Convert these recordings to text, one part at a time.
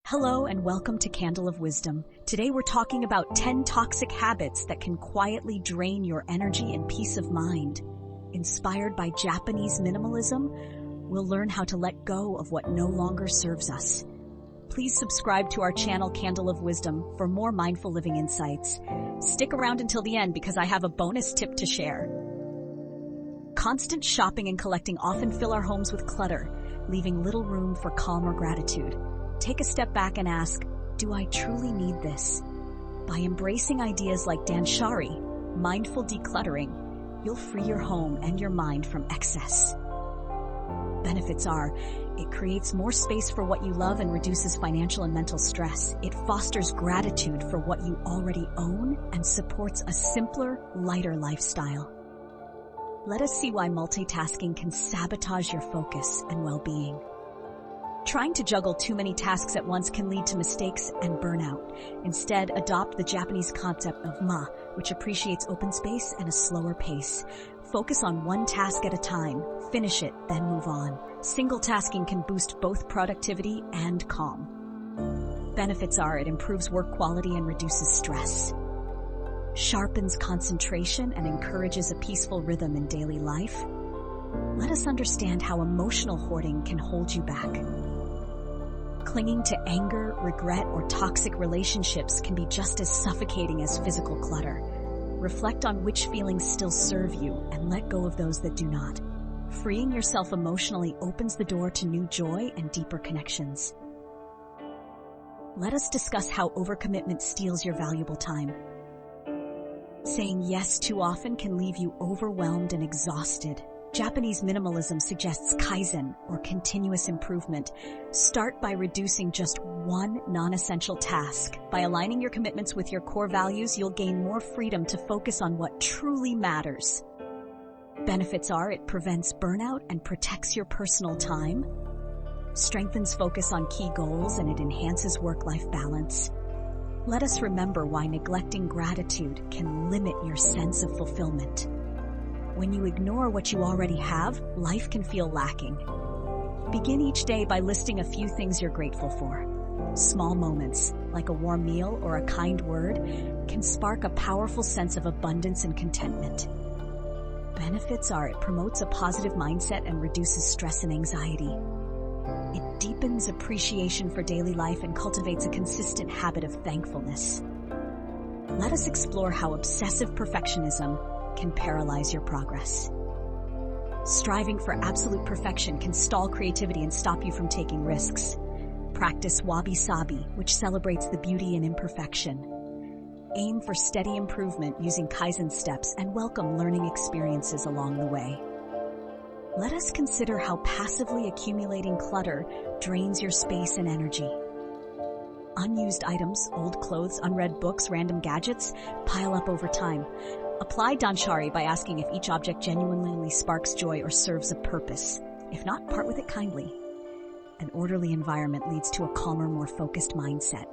Hello and welcome to Candle of Wisdom. Today we're talking about 10 toxic habits that can quietly drain your energy and peace of mind. Inspired by Japanese minimalism, we'll learn how to let go of what no longer serves us. Please subscribe to our channel Candle of Wisdom for more mindful living insights. Stick around until the end because I have a bonus tip to share. Constant shopping and collecting often fill our homes with clutter, leaving little room for calm or gratitude. Take a step back and ask, do I truly need this? By embracing ideas like Danshari, mindful decluttering, you'll free your home and your mind from excess. Benefits are, it creates more space for what you love and reduces financial and mental stress. It fosters gratitude for what you already own and supports a simpler, lighter lifestyle. Let us see why multitasking can sabotage your focus and well-being. Trying to juggle too many tasks at once can lead to mistakes and burnout. Instead, adopt the Japanese concept of which appreciates open space and a slower pace. Focus on one task at a time, finish it, then move on. Single tasking can boost both productivity and calm. Benefits are it improves work quality and reduces stress, sharpens concentration and encourages a peaceful rhythm in daily life. Let us understand how emotional hoarding can hold you back. Clinging to anger, regret, or toxic relationships can be just as suffocating as physical clutter. Reflect on which feelings still serve you and let go of those that do not. Freeing yourself emotionally opens the door to new joy and deeper connections. Let us discuss how overcommitment steals your valuable time. Saying yes too often can leave you overwhelmed and exhausted. Japanese minimalism suggests kaizen, or continuous improvement. Start by reducing just one non-essential task. By aligning your commitments with your core values, you'll gain more freedom to focus on what truly matters. Benefits are it prevents burnout and protects your personal time, strengthens focus on key goals, and it enhances work-life balance. Let us remember why neglecting gratitude can limit your sense of fulfillment. When you ignore what you already have, life can feel lacking. Begin each day by listing a few things you're grateful for. Small moments, like a warm meal or a kind word, can spark a powerful sense of abundance and contentment. Benefits are it promotes a positive mindset and reduces stress and anxiety. It deepens appreciation for daily life and cultivates a consistent habit of thankfulness. Let us explore how obsessive perfectionism can paralyze your progress. Striving for absolute perfection can stall creativity and stop you from taking risks. Practice wabi-sabi, which celebrates the beauty in imperfection. Aim for steady improvement using kaizen steps and welcome learning experiences along the way. Let us consider how passively accumulating clutter drains your space and energy. Unused items, old clothes, unread books, random gadgets pile up over time. Apply Danshari by asking if each object genuinely sparks joy or serves a purpose. If not, part with it kindly. An orderly environment leads to a calmer, more focused mindset.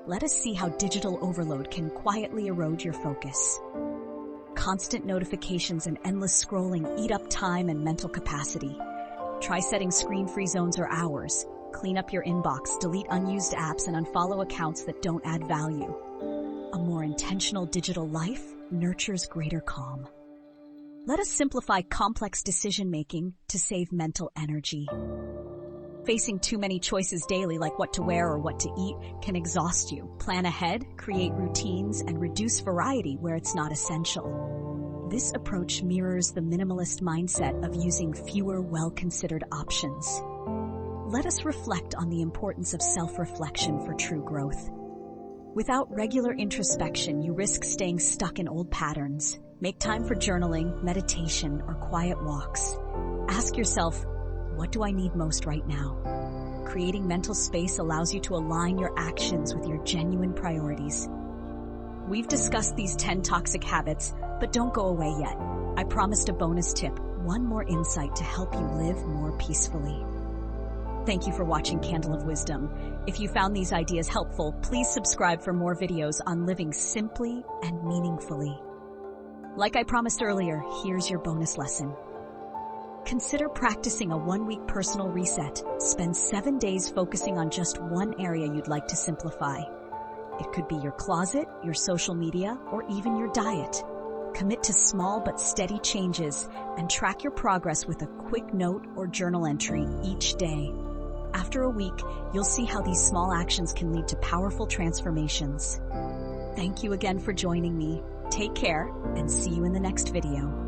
Let us see how digital overload can quietly erode your focus. Constant notifications and endless scrolling eat up time and mental capacity. Try setting screen-free zones or hours. Clean up your inbox, delete unused apps, and unfollow accounts that don't add value. A more intentional digital life nurtures greater calm. Let us simplify complex decision-making to save mental energy. Facing too many choices daily, like what to wear or what to eat, can exhaust you. Plan ahead, create routines, and reduce variety where it's not essential. This approach mirrors the minimalist mindset of using fewer well-considered options. Let us reflect on the importance of self-reflection for true growth. Without regular introspection, you risk staying stuck in old patterns. Make time for journaling, meditation, or quiet walks. Ask yourself, what do I need most right now? Creating mental space allows you to align your actions with your genuine priorities. We've discussed these 10 toxic habits, but don't go away yet. I promised a bonus tip, one more insight to help you live more peacefully. Thank you for watching Candle of Wisdom. If you found these ideas helpful, please subscribe for more videos on living simply and meaningfully. Like I promised earlier, here's your bonus lesson. Consider practicing a 1-week personal reset. Spend 7 days focusing on just one area you'd like to simplify. It could be your closet, your social media, or even your diet. Commit to small but steady changes and track your progress with a quick note or journal entry each day. After a week, you'll see how these small actions can lead to powerful transformations. Thank you again for joining me. Take care and see you in the next video.